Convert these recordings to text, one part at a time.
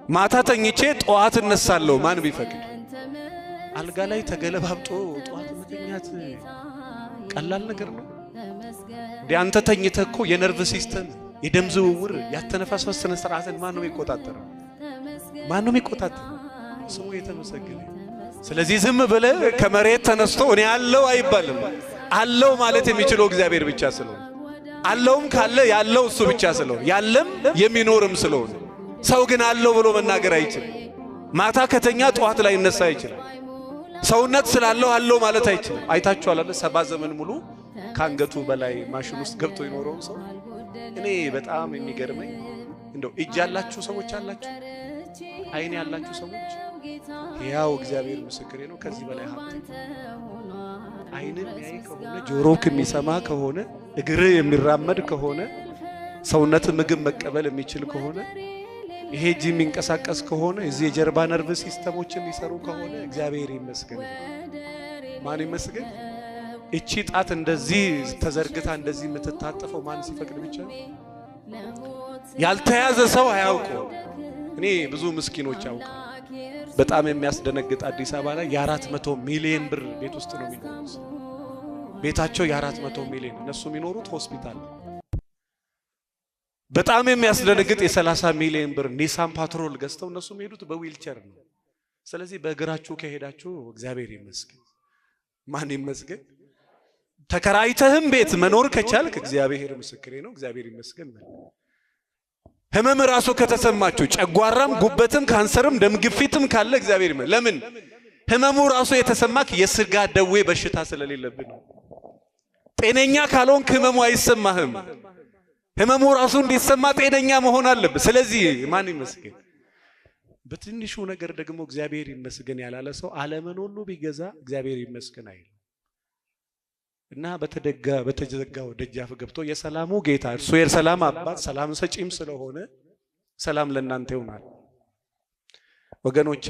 ማታ ተኝቼ ጠዋት እነሳለሁ ማን ቢፈቅድ? አልጋ ላይ ተገለባብጦ ጠዋት መተኛት ቀላል ነገር ነው? አንተ ተኝተህ እኮ የነርቭ ሲስተም የደም ዝውውር ያተነፋፈስ ስነ ስርዓትን ማን ነው የሚቆጣጠረው? ማን ነው የሚቆጣጠረው? ስሙ የተመሰገነ። ስለዚህ ዝም ብለህ ከመሬት ተነስቶ እኔ አለው አይባልም። አለው ማለት የሚችለው እግዚአብሔር ብቻ ስለሆነ፣ አለውም ካለ ያለው እሱ ብቻ ስለሆነ፣ ያለም የሚኖርም ስለሆነ፣ ሰው ግን አለው ብሎ መናገር አይችልም። ማታ ከተኛ ጠዋት ላይ ይነሳ ይችላል። ሰውነት ስላለው አለው ማለት አይችልም። አይታችኋል አይደል? 70 ዘመን ሙሉ ካንገቱ በላይ ማሽን ውስጥ ገብቶ ይኖረው ሰው። እኔ በጣም የሚገርመኝ እንደው እጅ ያላችሁ ሰዎች አላችሁ፣ አይን ያላችሁ ሰዎች ያው እግዚአብሔር ምስክሬ ነው። ከዚህ በላይ ሀብት አይንን ያይ ከሆነ ጆሮክ የሚሰማ ከሆነ እግር የሚራመድ ከሆነ ሰውነት ምግብ መቀበል የሚችል ከሆነ ይሄ እጅ የሚንቀሳቀስ ከሆነ እዚህ የጀርባ ነርቭ ሲስተሞችን ሊሰሩ ከሆነ እግዚአብሔር ይመስገን። ማን ይመስገን? እቺ ጣት እንደዚህ ተዘርግታ እንደዚህ የምትታጠፈው ማን ሲፈቅድ ብቻ ነው። ያልተያዘ ሰው አያውቀው። እኔ ብዙ ምስኪኖች አውቃለሁ። በጣም የሚያስደነግጥ አዲስ አበባ ላይ የ400 ሚሊዮን ብር ቤት ውስጥ ነው የሚኖሩት። ቤታቸው የ400 ሚሊዮን፣ እነሱ የሚኖሩት ሆስፒታል። በጣም የሚያስደነግጥ የ30 ሚሊዮን ብር ኒሳን ፓትሮል ገዝተው እነሱ የሚሄዱት በዊልቸር ነው። ስለዚህ በእግራችሁ ከሄዳችሁ እግዚአብሔር ይመስገን። ማን ይመስገን? ተከራይተህም ቤት መኖር ከቻልክ እግዚአብሔር ምስክሬ ነው፣ እግዚአብሔር ይመስገን። ህመም ራሱ ከተሰማችሁ ጨጓራም ጉበትም ካንሰርም ደም ግፊትም ካለ እግዚአብሔር ይመስገን። ለምን? ህመሙ ራሱ የተሰማክ የስጋ ደዌ በሽታ ስለሌለብን ነው። ጤነኛ ካልሆንክ ህመሙ አይሰማህም። ህመሙ ራሱ እንዲሰማ ጤነኛ መሆን አለበት። ስለዚህ ማን ይመስገን? በትንሹ ነገር ደግሞ እግዚአብሔር ይመስገን ያላለ ሰው ዓለምን ሁሉ ቢገዛ እግዚአብሔር ይመስገን አይል እና በተዘጋው ደጃፍ ገብቶ የሰላሙ ጌታ እርሱ የሰላም አባት ሰላም ሰጪም ስለሆነ ሰላም ለእናንተ ይሆናል። ወገኖቼ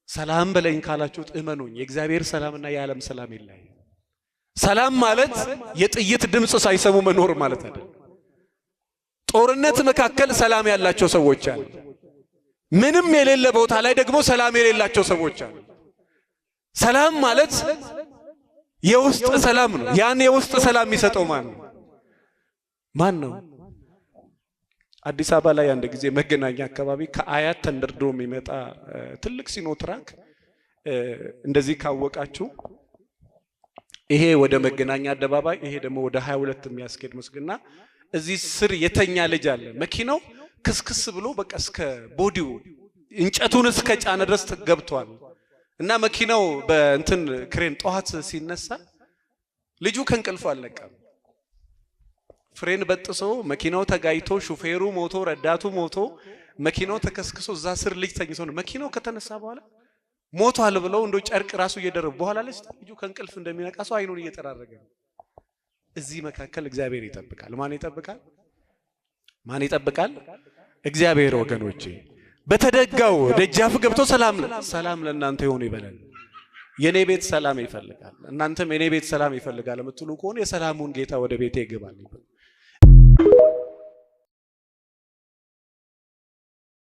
ሰላም በለኝ ካላችሁት እመኑኝ የእግዚአብሔር ሰላምና የዓለም ሰላም ይለያል። ሰላም ማለት የጥይት ድምጽ ሳይሰሙ መኖር ማለት አይደለም። ጦርነት መካከል ሰላም ያላቸው ሰዎች አሉ። ምንም የሌለ ቦታ ላይ ደግሞ ሰላም የሌላቸው ሰዎች አሉ። ሰላም ማለት የውስጥ ሰላም ነው። ያን የውስጥ ሰላም የሚሰጠው ማን ነው? አዲስ አበባ ላይ አንድ ጊዜ መገናኛ አካባቢ ከአያት ተንደርድሮ የሚመጣ ትልቅ ሲኖትራክ እንደዚህ ካወቃችሁ ይሄ ወደ መገናኛ አደባባይ ይሄ ደግሞ ወደ 22 የሚያስኬድ መስግና እዚህ ስር የተኛ ልጅ አለ። መኪናው ክስክስ ብሎ በቃ እስከ ቦዲው እንጨቱን እስከ ጫነ ድረስ ገብቷል። እና መኪናው በእንትን ክሬን ጧት ሲነሳ ልጁ ከእንቅልፉ አልነቃም። ፍሬን በጥሶ መኪናው ተጋይቶ ሹፌሩ ሞቶ ረዳቱ ሞቶ መኪናው ተከስክሶ እዛ ስር ልጅ ተኝቶ ነው። መኪናው ከተነሳ በኋላ ሞቷል ብለው እንዶ ጨርቅ ራሱ እየደረቡ በኋላ ልጁ ከእንቅልፍ እንደሚነቃ ሰው አይኑን እየጠራረገ ነው። እዚህ መካከል እግዚአብሔር ይጠብቃል። ማን ይጠብቃል? ማን ይጠብቃል? እግዚአብሔር። ወገኖቼ በተደጋው ደጃፍ ገብቶ ሰላም ለእናንተ ይሁን ይበላል። የኔ ቤት ሰላም ይፈልጋል፣ እናንተም የኔ ቤት ሰላም ይፈልጋል የምትሉ ከሆነ የሰላሙን ጌታ ወደ ቤቴ ይገባል።